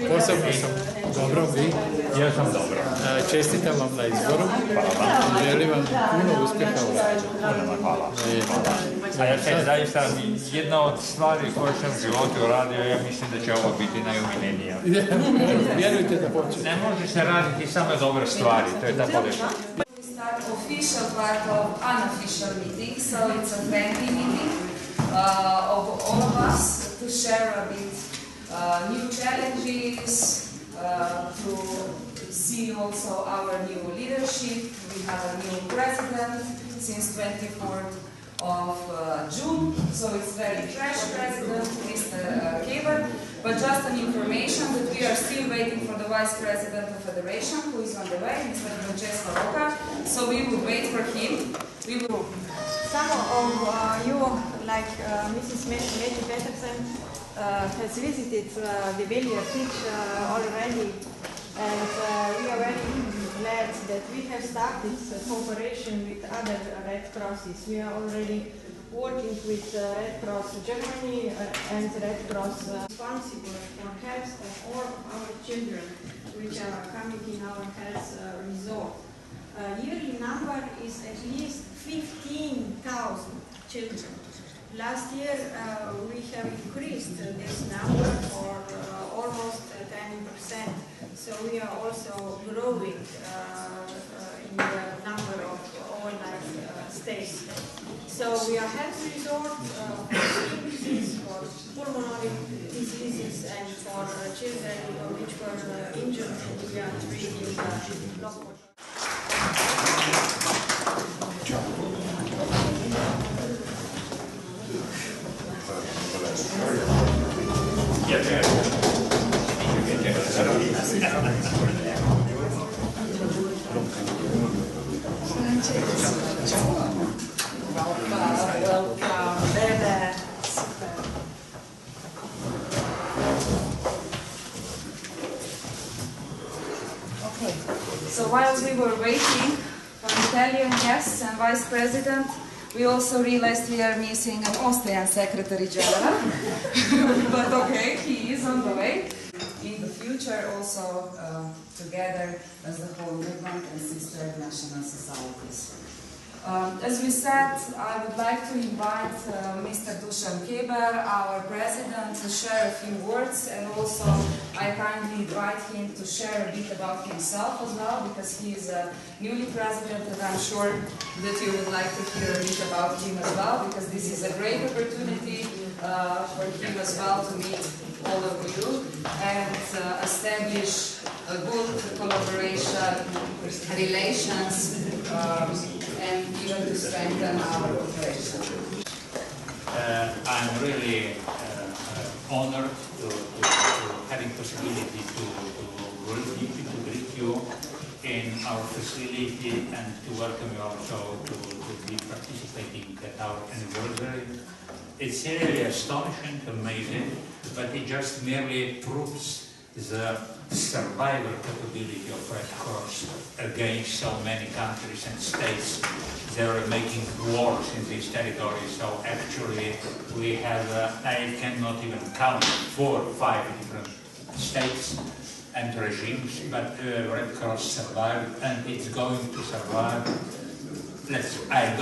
Posebno sam dobro, vi? Ja sam dobro. Čestitam vam na izboru. Hvala. Želim vam puno uspjeha u radu. Hvala. A ja sam zaista jedna od stvari koje sam u životu radio, ja mislim da će ovo biti najomiljenija. Vjerujte da hoće. Ne može se raditi samo dobre stvari, to je ta podrška. Official part of unofficial meeting, so it's a friendly meeting of all of us to share a bit new challenges, to see also our new leadership. We have a new president since 24th of June, so it's very fresh president, Mr. Keber. But just an information that we are still waiting for the vice president of federation, who is on the way, Mr. Francesco Rocca. So we will wait for him. We will. Some of you, like Mrs. Mette Petersen, has visited the Velia Teach already, and we are very glad that we have started cooperation with other Red Crosses. We are already working with Red Cross Germany and Red Cross responsible for health of all of our children which are coming in our health resort. Yearly number is at least 15,000 children. Last year we have increased this number for almost 10%, so we are also growing in the number of overnight stays. So we are health resort for skin disease, for pulmonary diseases, and for children which were injured, and we are treating local. Okay, so while we were waiting for Italian guests and Vice President, we also realized we are missing an Austrian Secretary General. But okay, he is on the way. In the future also together as the whole movement and sister national societies. As we said, I would like to invite Mr. Dusan Keber, our president, to share a few words, and also I kindly invite him to share a bit about himself as well, because he is a newly president, and I'm sure that you would like to hear a bit about him as well, because this is a great opportunity for him as well to meet all of you and establish a good collaboration, relations, and even to strengthen our cooperation. I'm really honored to having possibility to greet you in our facility and to welcome you also to be participating at our anniversary. It's really astonishing, amazing, but it just merely proves the survival capability of Red Cross against so many countries and states. They are making wars in these territories, so actually we have, I cannot even count 4 or 5 different states and regimes, but Red Cross survived and it's going to survive. I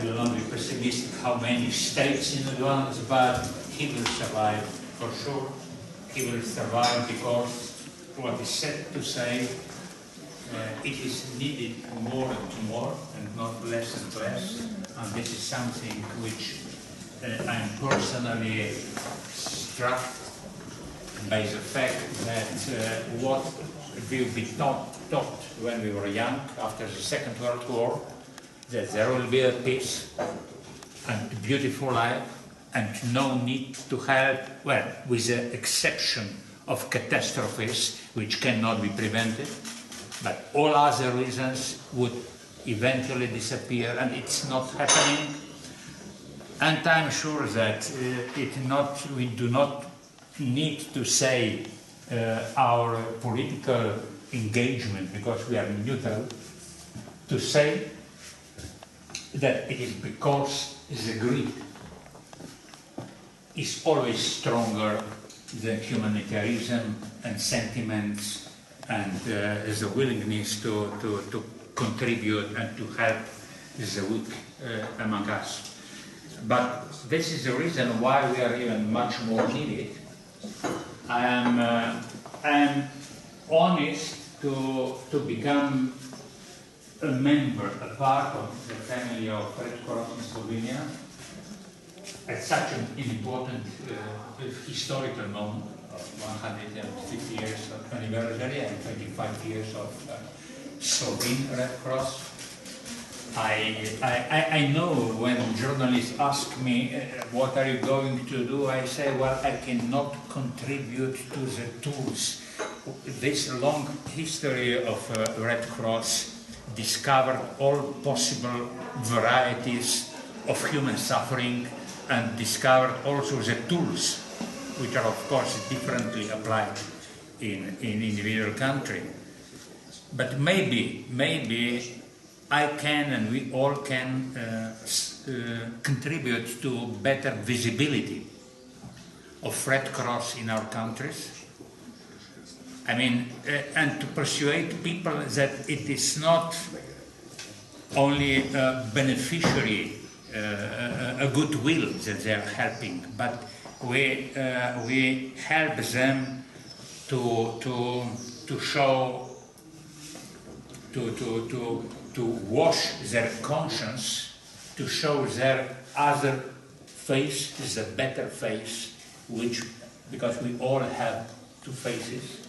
will not be pessimistic how many states in advance, but he will survive for sure. He will survive because what is said to say, it is needed more and more and not less and less. And this is something which I'm personally struck by the fact that what will be taught when we were young after the Second World War, that there will be a peace and a beautiful life and no need to help, well, with the exception of catastrophes which cannot be prevented, but all other reasons would eventually disappear, and it's not happening. And I'm sure that we do not need to say our political engagement, because we are neutral, to say that it is because the greed is always stronger than humanitarianism and sentiments and the willingness to contribute and to help the weak among us. But this is the reason why we are even much more needed. I am honest to become a member, a part of the family of Red Cross in Slovenia at such an important historical moment of 150 years of anniversary and 25 years of Slovene Red Cross. I know when journalists ask me, what are you going to do? I say, well, I cannot contribute to the tools. This long history of Red Cross discovered all possible varieties of human suffering and discovered also the tools, which are of course differently applied in individual country. But maybe I can and we all can contribute to better visibility of Red Cross in our countries. I mean, and to persuade people that it is not only a beneficiary, a goodwill that they are helping, but we help them to show, to wash their conscience, to show their other face, the better face, which, because we all have two faces,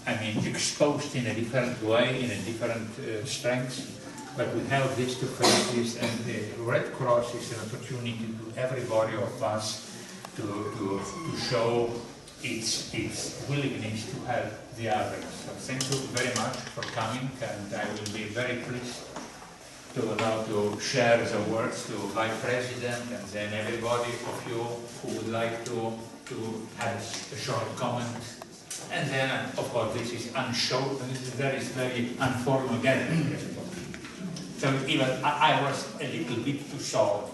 I mean, exposed in a different way, in a different strengths, but we have these two faces, and the Red Cross is an opportunity to everybody of us to show its willingness to help the others. So thank you very much for coming, and I will be very pleased to now to share the words to Vice President and then everybody of you who would like to have a short comment. And then, of course, this is unshown, and this is very informal gathering. So even I was a little bit too short.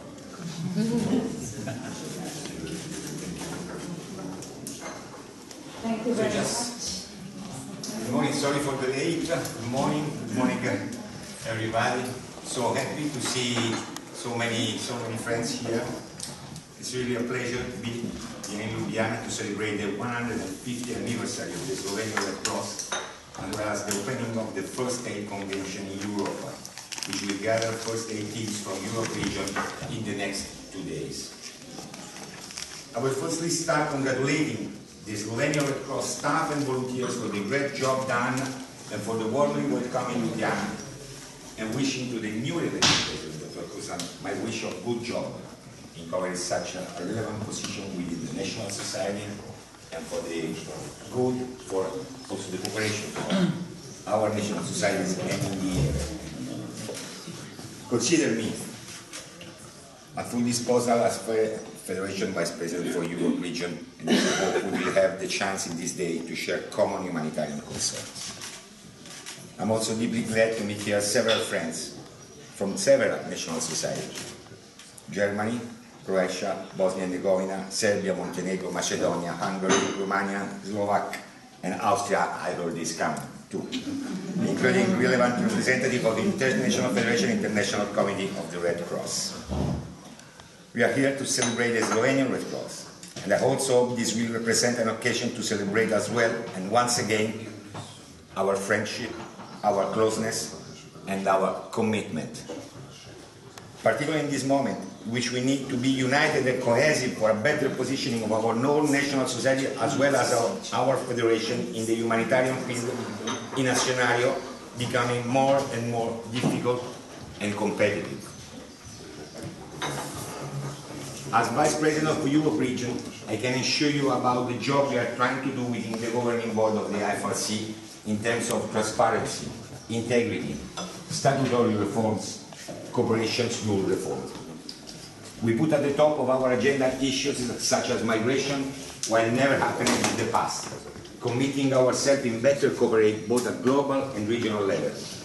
Thank you very much. Good morning, sorry for the late. Good morning, everybody. So happy to see so many friends here. It's really a pleasure to be in Ljubljana to celebrate the 150th anniversary of the Slovenian Red Cross, as well as the opening of the First Aid Convention in Europe, which will gather first aid teams from Europe region in the next 2 days. I will firstly start congratulating the Slovenian Red Cross staff and volunteers for the great job done and for the warmly welcoming Ljubljana, and wishing to the newly elected President of Red my wish of good job in covering such a relevant position within the national society and for the good, for also the cooperation of our national societies and in the area. Consider me at full disposal as Federation Vice President for Europe region, and I hope we will have the chance in this day to share common humanitarian concerns. I'm also deeply glad to meet here several friends from several national societies: Germany, Croatia, Bosnia and Herzegovina, Serbia, Montenegro, Macedonia, Hungary, Romania, Slovak, and Austria. I heard this coming too, including relevant representatives of the International Federation International Committee of the Red Cross. We are here to celebrate the Slovenian Red Cross, and I also hope this will represent an occasion to celebrate as well, and once again, our friendship, our closeness, and our commitment. Particularly in this moment, which we need to be united and cohesive for a better positioning of our national society as well as our federation in the humanitarian field in a scenario becoming more and more difficult and competitive. As Vice President of the Europe region, I can assure you about the job we are trying to do within the governing board of the IFRC in terms of transparency, integrity, statutory reforms, cooperation rule reforms. We put at the top of our agenda issues such as migration, while never happening in the past, committing ourselves in better cooperate both at global and regional levels.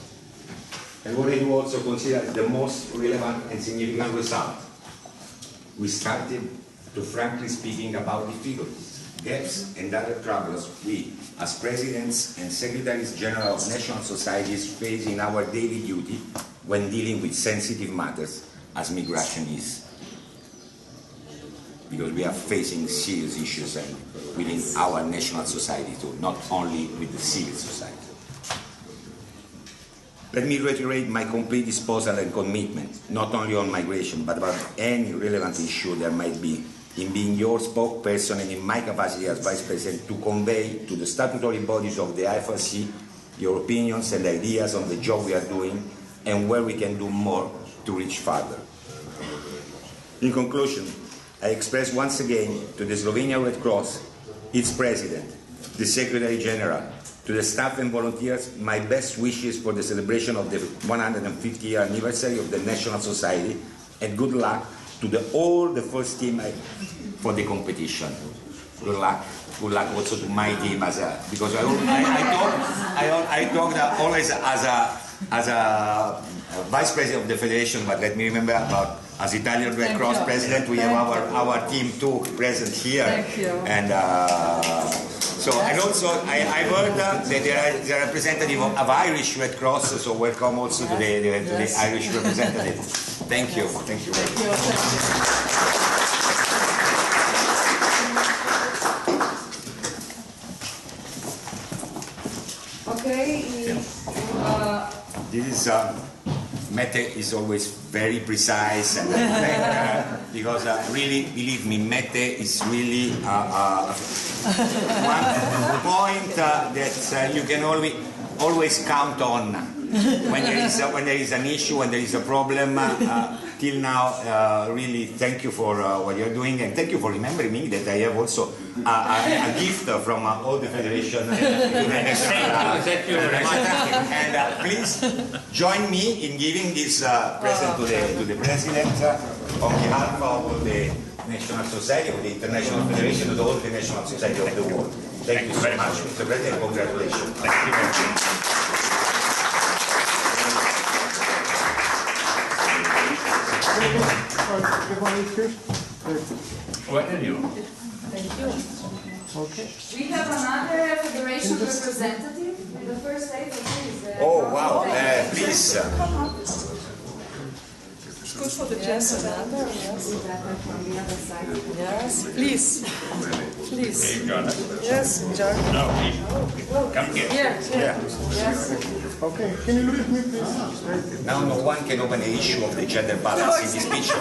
and what I do also consider the most relevant and significant result. We started to frankly speaking about difficulties, gaps and other troubles we, as Presidents and Secretaries General of national societies, face in our daily duty when dealing with sensitive matters as migration is. Because we are facing serious issues and within our national society too, not only with the civil society. Let me reiterate my complete disposal and commitment, not only on migration, but about any relevant issue there might be, in being your spokesperson and in my capacity as Vice President to convey to the statutory bodies of the IFRC your opinions and ideas on the job we are doing and where we can do more to reach further. In conclusion, I express once again to the Slovenian Red Cross, its President, the Secretary General, to the staff and volunteers, my best wishes for the celebration of the 150-year anniversary of the National Society, and good luck to all the first team for the competition. Good luck. Good luck also to my team because I talk always as a Vice President of the Federation, but let me remember about as Italian Red Cross President, we have our team too present here. Thank you. And and also I've heard that there is a representative of Irish Red Cross, so welcome also to the Irish representative. Thank you. Thank you. Okay. This is Mette is always very precise and because really, believe me, Mette is really one point that you can always count on when there is an issue, when there is a problem. Till now, really thank you for what you're doing, and thank you for remembering me that I have also a gift from all the federation. Thank you very much. And please join me in giving this present to the President on behalf of the National Society, of the International Federation, of all the National Society of the world. Thank you so much, Mr. President. Congratulations. Thank you very much. Where are you? Thank you. Okay. We have another federation representative with the first aid. Oh, wow. Please. It's good for the gentleman. Yes, please. Please. Yes, John. No, please. Come here. Yeah. Yes. Okay, can you look at me, please? Now no one can open the issue of the gender balance in this picture.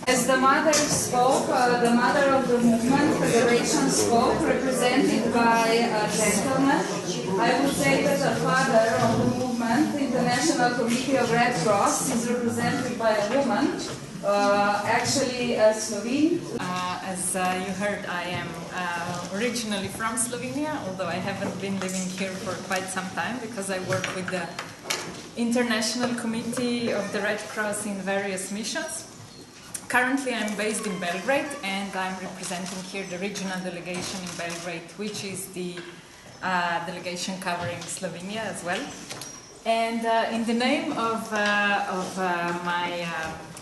As the mother spoke, the mother of the movement, Federation spoke, represented by a gentleman. I would say that the father of the movement, International Committee of Red Cross, is represented by a woman, actually a Slovene. As you heard, I am originally from Slovenia, although I haven't been living here for quite some time because I work with the International Committee of the Red Cross in various missions. Currently I'm based in Belgrade and I'm representing here the regional delegation in Belgrade, which is the delegation covering Slovenia as well. And in the name of my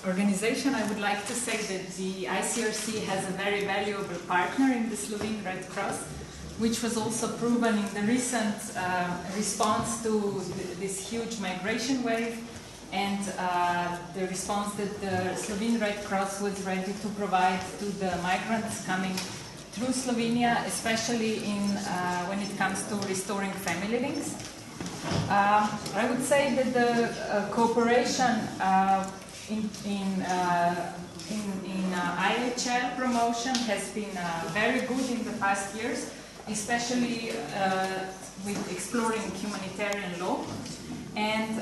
organization, I would like to say that the ICRC has a very valuable partner in the Slovene Red Cross, which was also proven in the recent response to this huge migration wave and the response that the Slovene Red Cross was ready to provide to the migrants coming through Slovenia, especially when it comes to restoring family links. I would say that the cooperation in IHL promotion has been very good in the past years, especially with exploring humanitarian law and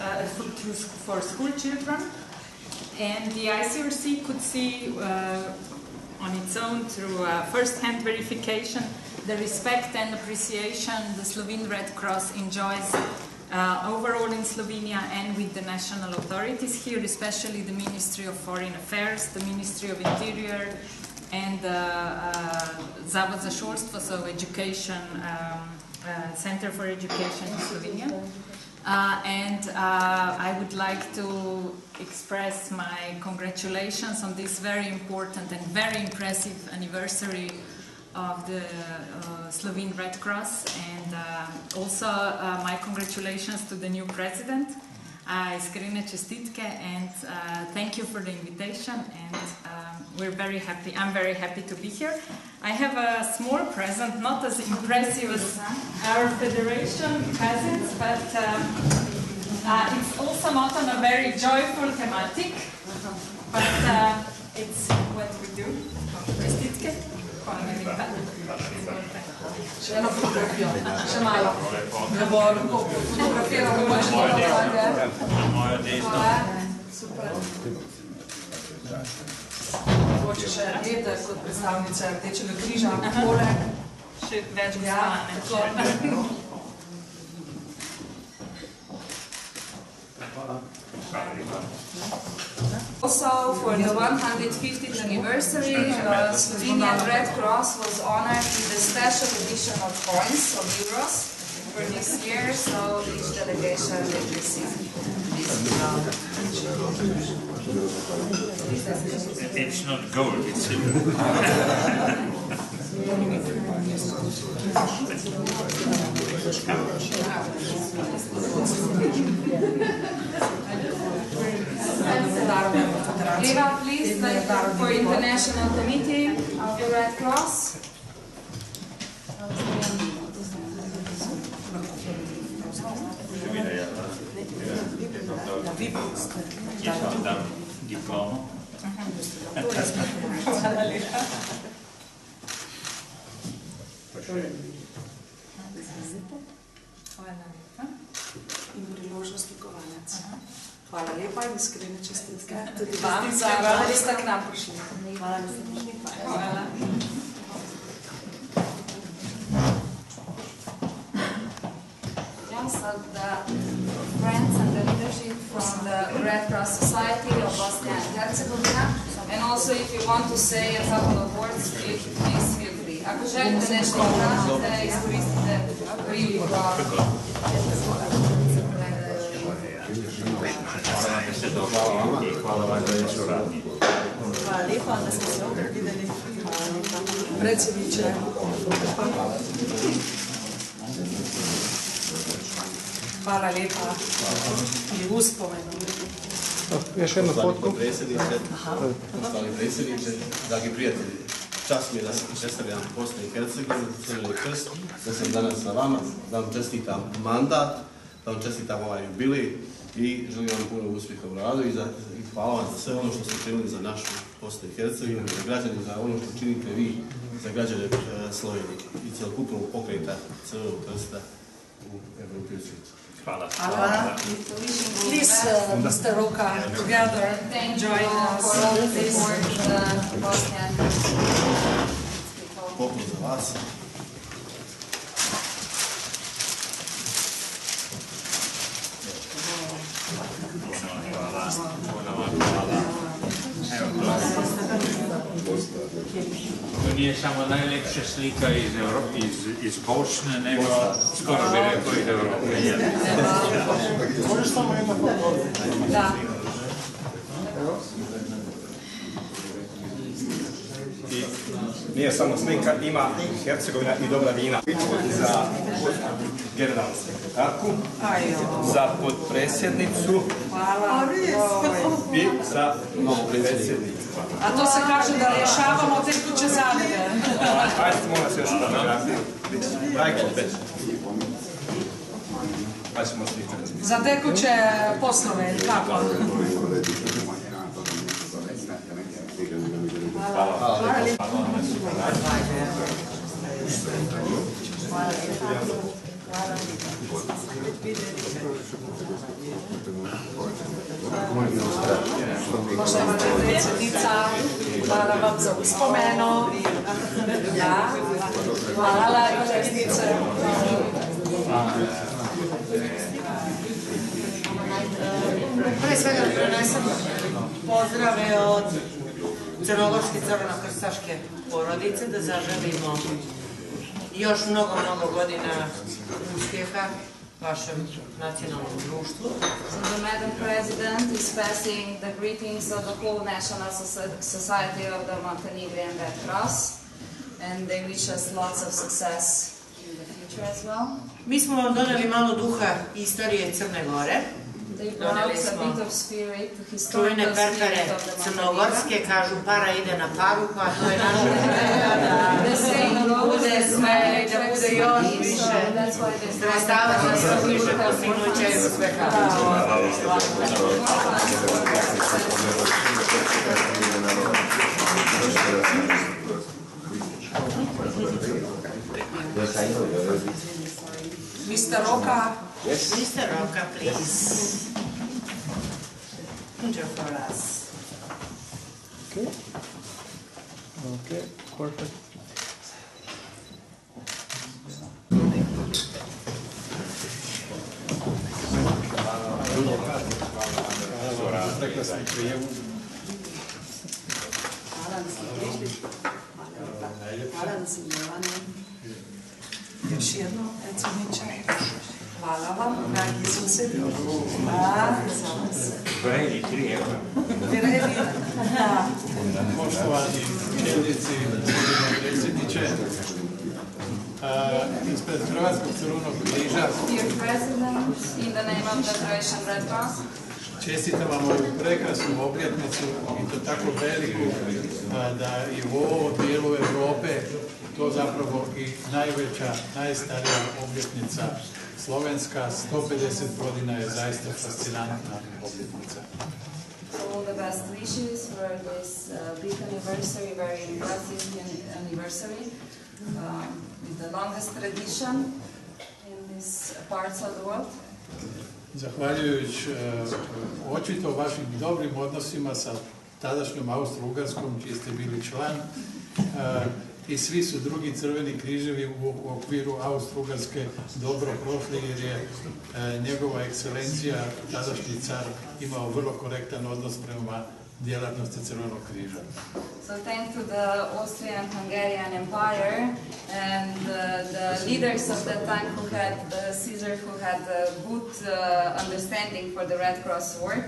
for school children. And the ICRC could see on its own through first-hand verification the respect and appreciation the Slovene Red Cross enjoys overall in Slovenia and with the national authorities here, especially the Ministry of Foreign Affairs, the Ministry of Interior, and Zavod za šolstvo, so education Center for Education in Slovenia. And I would like to express my congratulations on this very important and very impressive anniversary of the Slovene Red Cross, and also my congratulations to the new president. Iskrene čestitke, and thank you for the invitation, and we're very happy. I'm very happy to be here. I have a small present, not as impressive as our federation presents, but it's also not on a very joyful thematic, but it's what we do. Čestitke. Hvala lepa. Še eno fotografijo, še malo. Da bo lahko fotografiramo Moja desna. Super. Hoče še Ede kot predstavnica Rdečega križa, poleg. Še več gostane. Also, for the 150th anniversary, Slovenian Red Cross was honored with a special edition of coins, of euros, for this year, so each delegation will receive this. It's not gold, it's silver. Eva, please, for International Committee of the Red Cross. Ja vam dam diplomo. Hvala lepa. Hvala lepa. In priložnosti kovanec. Hvala lepa in iskrene čestitke. Tudi vam, da ste k nam prišli. Hvala, da ste prišli. Hvala. So the friends and the leadership from the Red Cross Society of Bosnia and Herzegovina, and also if you want to say a couple of words, please feel free. Ako želite nešto kažete, iskoristite priliku. Hvala vam za vašu radnju. Hvala lepa, da ste se opet videli. Predsjedniče. Hvala lepa. I uspomenu. Još jednu fotku. Poštovani predsjedniče, dragi prijatelji, čast mi je da se predstavljam Bosne i Hercegovine, Crveni krst, da sam danas sa vama, da vam čestitam mandat, da vam čestitam ovaj jubilej i želim vam puno uspjeha u radu i hvala vam za sve ono što ste činili za našu Bosnu i Hercegovinu, za građane, za ono što činite vi, za građane Slovenije i cijelokupnog pokreta Crvenog krsta u Evropi i svijetu. Hvala. Please, Mr. Roka, together, join us. For all the support the Bosnian Poklon za vas. To nije samo najlepša slika iz Bosne, nego skoro bi rekao iz Evrope. Možeš samo jedna foto? Da. Nije samo slika, ima Hercegovina i dobra vina za generalnu sekretarku, za potpredsjednicu i za predsjednicu. A to se kaže da rješavamo tekuće zadeve. Ajde, molim vas još fotografiju. Rajko, već. Pa ćemo slikati. Za tekuće poslove, kako? Hvala. Poštovana predsjednica, hvala vam za uspomenu. Hvala i čestnice. Pre svega prenesem pozdrave od crnogorske crvenokrstaške porodice, da zaželimo još mnogo godina uspjeha vašem nacionalnom društvu. So the Madam President is passing the greetings of the whole National Society of the Montenegrin Red Cross, and they wish us lots of success in the future as well. Mi smo vam doneli malo duha i istorije Crne Gore. Doneli smo čuvene pepere crnogorske, kažu para ide na paru, pa to je naša pepera, da bude sve, da bude još više sredstava za što više postignuće uspeha. Mr. Roka. Yes. Mr. Roka, please. Picture for us. Okay. Okay, perfect. Prekrasni prijem. Hvala da ste prišli. Hvala da ste Jovane. Još jedno, predsjedniče. Hvala vam, dragi susedi. Vredi, 3 eura. Poštovani čelnici, gospodine predsjedniče, ispred Hrvatskog crvenog križa čestitam vam ovu prekrasnu obljetnicu i to tako veliku da i u ovom dijelu Europe to zapravo i najveća, najstarija obljetnica slovenska, 150 godina je zaista fascinantna obljetnica. So all the best wishes for this big anniversary, very impressive anniversary, with the longest tradition in these parts of the world. Zahvaljujući očito vašim dobrim odnosima sa tadašnjom Austro-Ugarskom, čiji ste bili član, i svi su drugi crveni križevi u okviru Austro-Ugarske dobro prošli, jer je njegova ekscelencija, tadašnji car, imao vrlo korektan odnos prema djelatnosti Crvenog križa. So thanks to the Austrian-Hungarian Empire and the leaders of that time who had the Caesar, who had a good understanding for the Red Cross work,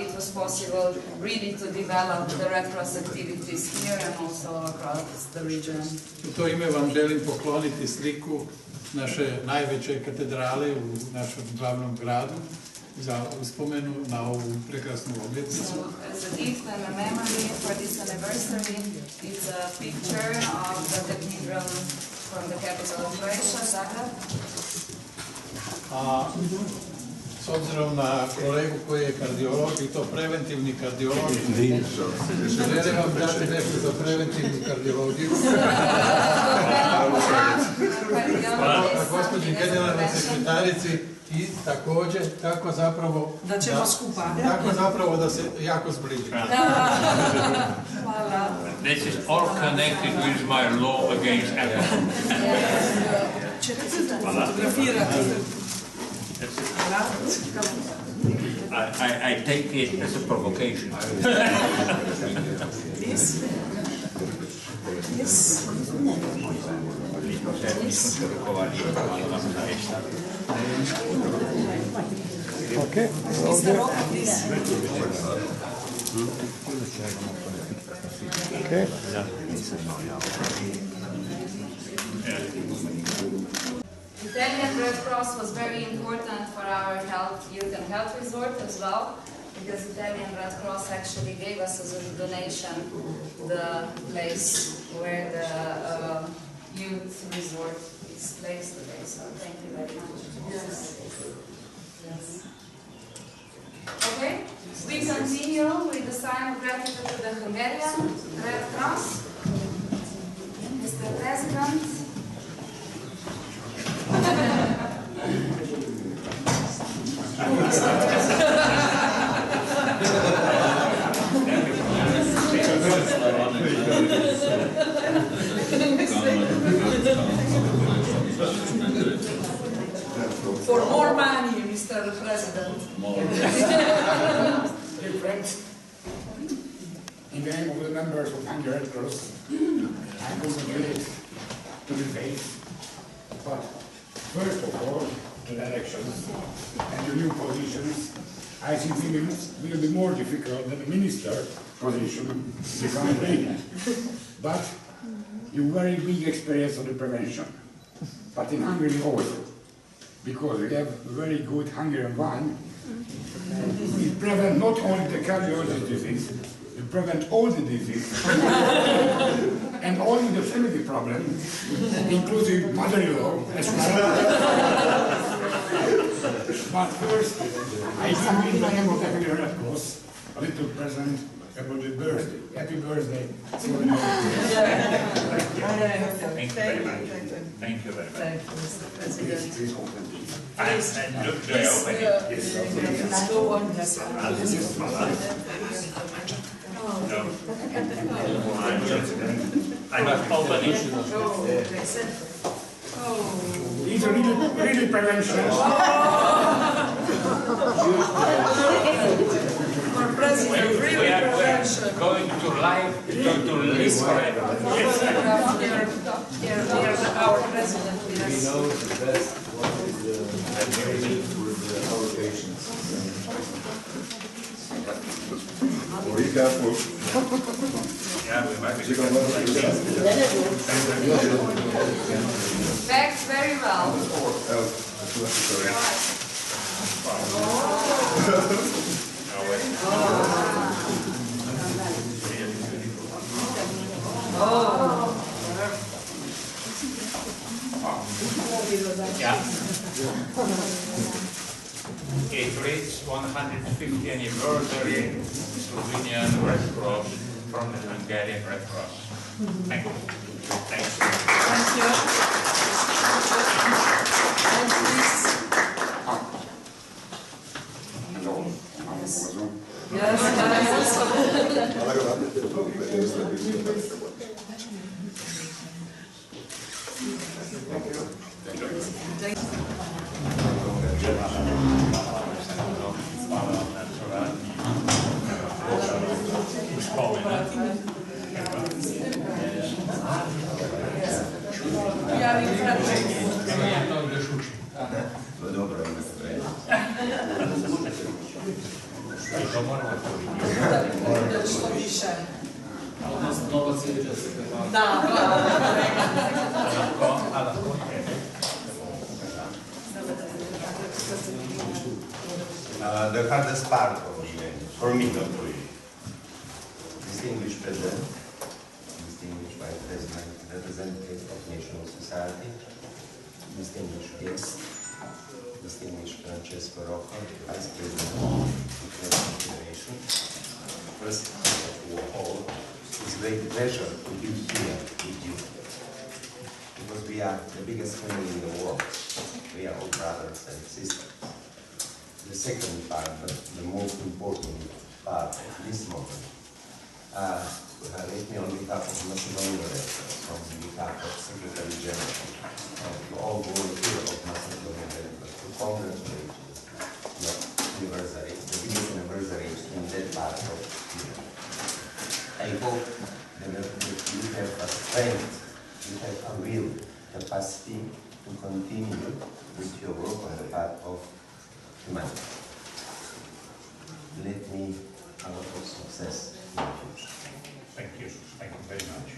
it was possible really to develop the Red Cross activities here and also across the region. U to ime vam želim pokloniti sliku naše najveće katedrale u našem glavnom gradu za uspomenu na ovu prekrasnu obljetnicu. So as a gift and a memory for this anniversary, it's a picture of the cathedral from the capital of Croatia, Zagreb. A s obzirom na kolegu koji je kardiolog i to preventivni kardiolog, želim vam dati nešto za preventivnu kardiologiju. Gospođi generalnoj sekretarici i također tako zapravo da ćemo skupa. Tako zapravo da se jako zbliži. Hvala. This is all connected with my law against alcohol. Ćete se fotografirati. I take it as a provocation. Yes. Yes. Okay. Mr. Roka, please. Okay. Italian Red Cross was very important for our youth and health resort as well, because Italian Red Cross actually gave us as a donation the place where the youth resort is placed today. So thank you very much. Yes. Yes. Okay, we continue with the sign of gratitude to the Hungarian Red Cross. Mr. President. For more money, Mr. President. Dear friends, in the name of the members of Hungary Red Cross, I congratulate to the faith But first of all, the elections and the new positions, I think will be more difficult than the minister position become vacant. But you very big experience on the prevention. But in Hungary also, because we have very good Hungarian wine, it prevents not only the cardiology disease, it prevents all the disease, and all the family problems, including mother-in-law as well. But first, I give in the name of the Red Cross a little present about the birthday. Happy birthday. Thank you very much. Thank you very much. Thank you, Mr. President. Please open it. And look, do I open it? Yes. Let's go on. Yes. No. I must open it. It's a really prevention. For President, really We are prevention. going to live to live forever. Here, our President with us. We know the best what is the need with our patients. Be careful. Yeah, we might be. Packed very well. Yeah. It reached 150th anniversary Slovenian Red Cross from the Hungarian Red Cross. Thank you. Thank you. Thank you. And please. Yes, što više. Nova sljedeća sekretarka. Da, The hardest part of the event, for me, not for you. Distinguished President, distinguished Vice President, representatives of National Society, distinguished guests, distinguished Francesco Rocco, Vice President of the National Federation. First of all, it's a great pleasure to be here with you, because we are the biggest family in the world. We are all brothers and sisters. The second part, but the most important part of this moment, let me on behalf of Macedonian Red Cross, on behalf of Secretary General, to all volunteers of Macedonian Red Cross, to congratulate your anniversary, the biggest anniversary in that part of Europe. I hope that you have a strength, you have a will, capacity to continue with your work on the path of humanity. Let me have a lot of success in the future. Thank you. Thank you very much.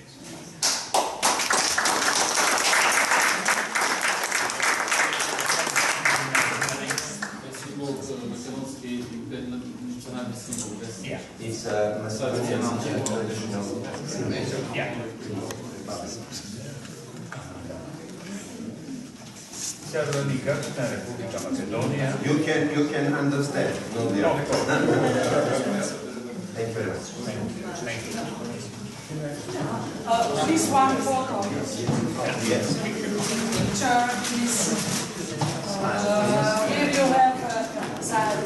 Yeah. It's a Macedonian traditional symbol. Yeah. Republika Macedonia. You can understand, no doubt. Thank you very much. Thank you. This one photo. Yes. Picture, please. Here you have side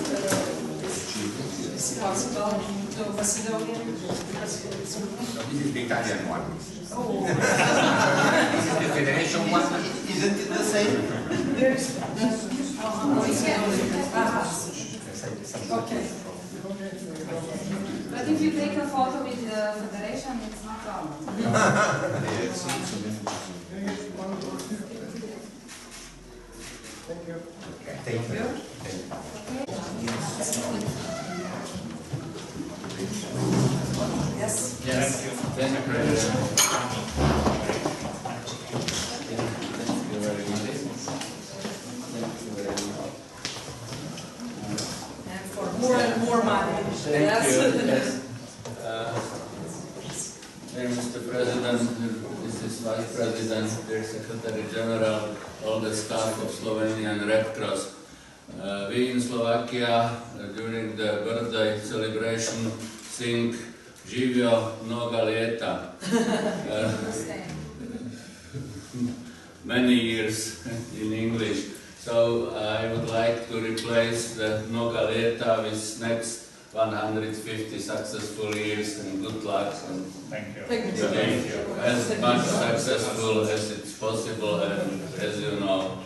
possible to Macedonian. This is the Italian one. Oh. This is the Federation one. Isn't it the same? Okay. But if you take a photo with the Federation, it's not wrong. Thank you. Thank you. Yes. Yes. Thank you very much. And for more and more money. Thank Yes. you. Yes. Dear Mr. President, Mrs. Vice President, dear Secretary General, all the staff of Slovenian Red Cross. We in Slovakia, during the birthday celebration, sing Živio mnoga lieta. Many years in English. So I would like to replace the mnoga lieta with next 150 successful years and good luck. And thank you. Thank you. As much successful as it's possible, and as you know.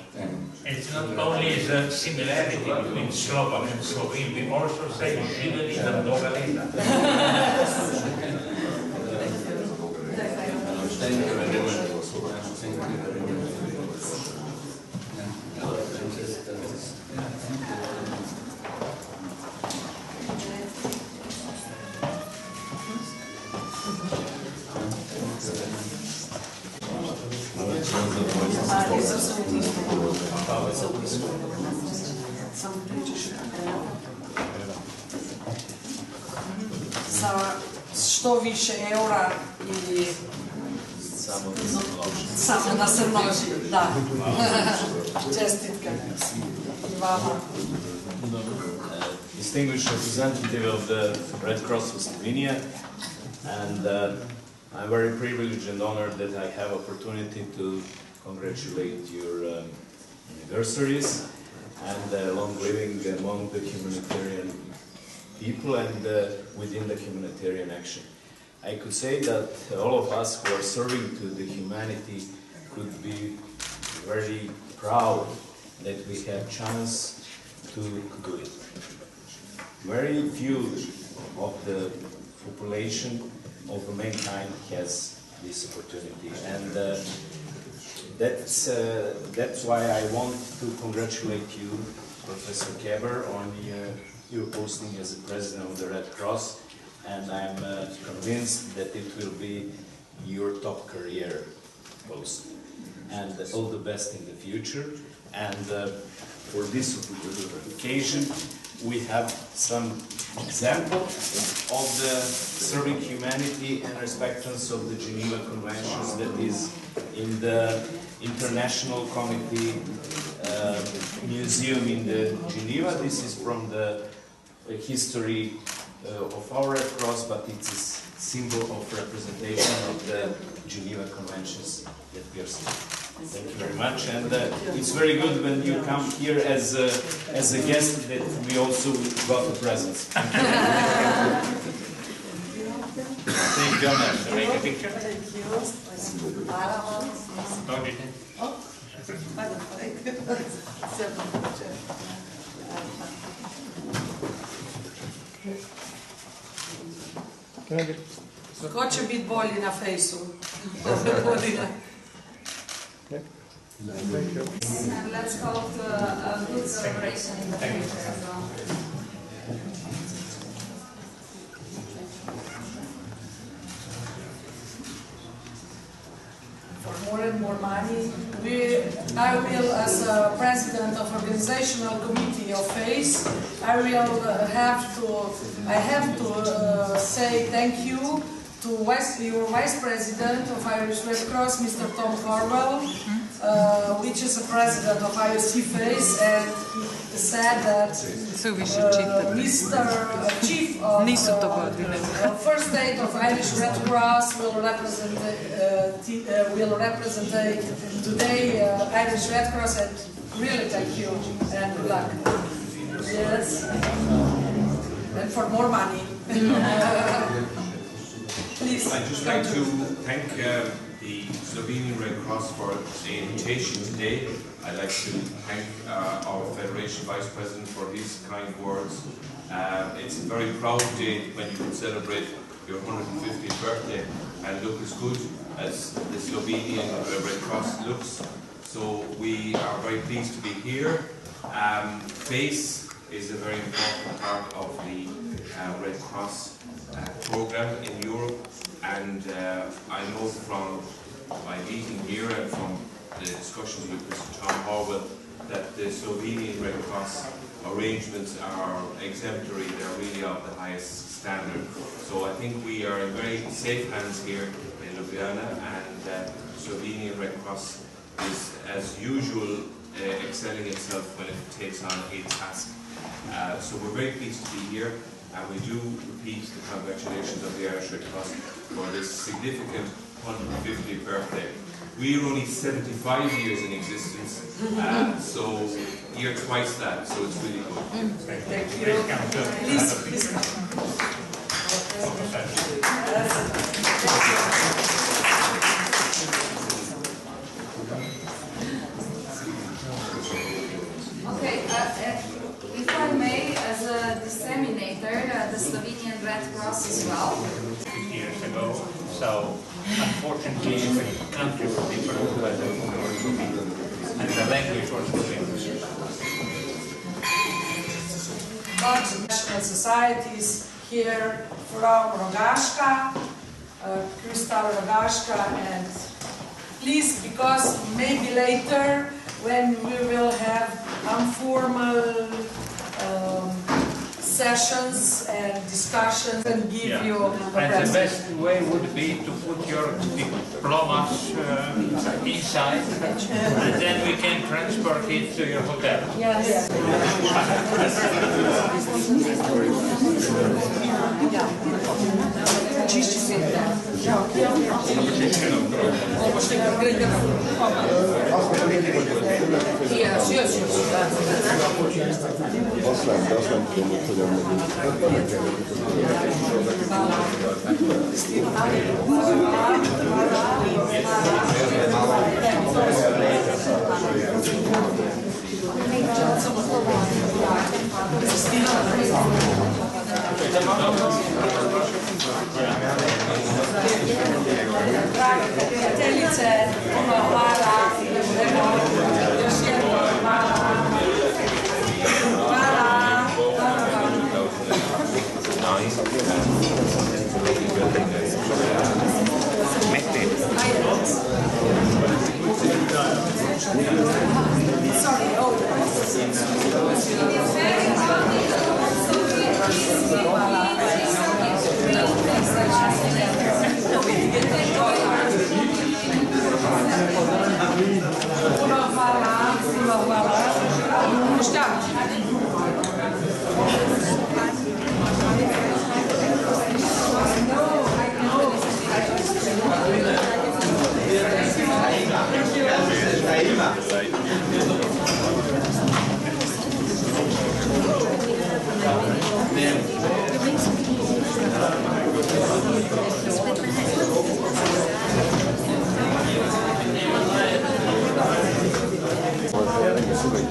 It's not only the similarity between Slovak and Slovene, we also say živeli da mnoga leta. Thank you very much. Thank you very much. Sa što više eura i samo da se množi. Da. Čestitke. I vama. Distinguished representative of the Red Cross of Slovenia, and I'm very privileged and honored that I have opportunity to congratulate your anniversaries and long living among the humanitarian people and within the humanitarian action. I could say that all of us who are serving to the humanity could be very proud that we have chance to do it. Very few of the population of mankind has this opportunity, and that's why I want to congratulate you, Professor Keber, on your posting as the President of the Red Cross, and I'm convinced that it will be your top career post. And all the best in the future. And for this occasion, we have some example of the serving humanity and respectance of the Geneva Conventions that is in the International Committee Museum in the Geneva. This is from the history of our Red Cross, but it's a symbol of representation of the Geneva Conventions that we are seeing. Thank you very much, and it's very good when you come here as a guest that we also got the presents. Thank you. Thank you very much. To make a picture? Thank you. Don't you think? Oh. Ko će biti bolji na fejsu? And let's go to a good celebration in the future as well. For more and more money, I will, as a president of organizational committee of FACE, I have to say thank you to your vice president of Irish Red Cross, Mr. Tom Corwell, which is the president of IOC FACE, and he said that Mr. Chief of First Aid of Irish Red Cross will represent today Irish Red Cross, and really thank you and good luck. Yes, and for more money. Please. I'd just like to thank the Slovenian Red Cross for the invitation today. I'd like to thank our Federation Vice President for his kind words. It's a very proud day when you can celebrate your 150th birthday and look as good as the Slovenian Red Cross looks. So we are very pleased to be here. Base is a very important part of the Red Cross program in Europe, and I know from my meeting here and from the discussions with Mr. Tom Horwell that the Slovenian Red Cross arrangements are exemplary. They're really of the highest standard. So I think we are in very safe hands here in Ljubljana, and Slovenian Red Cross is, as usual, excelling itself when it takes on a task. So we're very pleased to be here, and we do repeat the congratulations of the Irish Red Cross for this significant 150th birthday. We are only 75 years in existence, so you're twice that, so it's really good. Thank you. Please Okay, if I may, as a disseminator, the Slovenian Red Cross as well. 50 years ago, so unfortunately the country was different, but and the language was different. but national societies here from Rogaška, Crystal Rogaška, and please, because maybe later when we will have informal sessions and discussions and give you a And the present. best way would be to put your diplomas inside, and then we can transport it to your hotel. Yes. Prijateljice, hvala. Još jednom hvala. Sorry, puno hvala. Šta?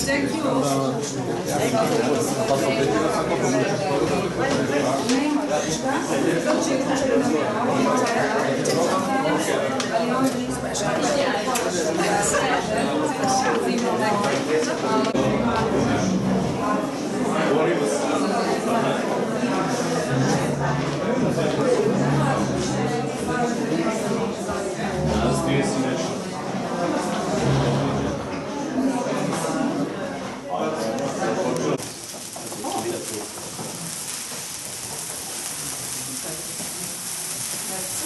Thank you.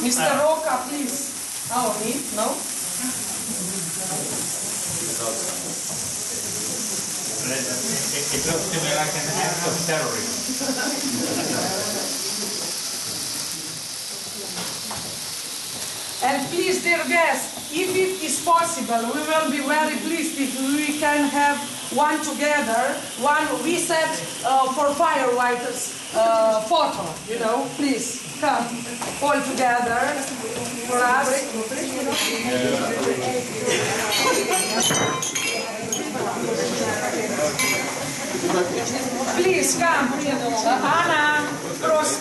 Mr. Roka, please. Oh, me? No? It looks to me like an act of terrorism. And please, dear guests, if it is possible, we will be very pleased if we can have one together, one we set for firefighters photo, you know, please come all together for us. Please come, Anna,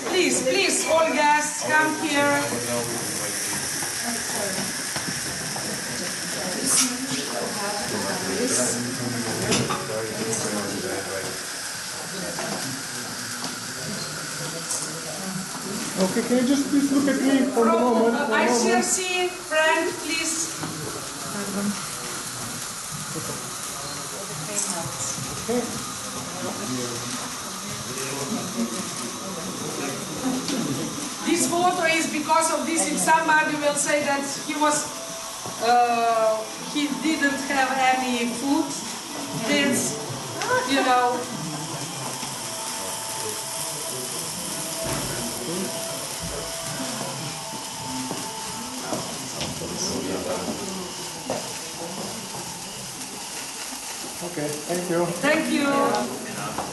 please, all guests come here. this. Okay, can you just please look at me for a moment? For a moment. ICRC, friend, please. This photo is because of this. If somebody will say that he didn't have any food, this, you know. Okay, thank you. Thank you.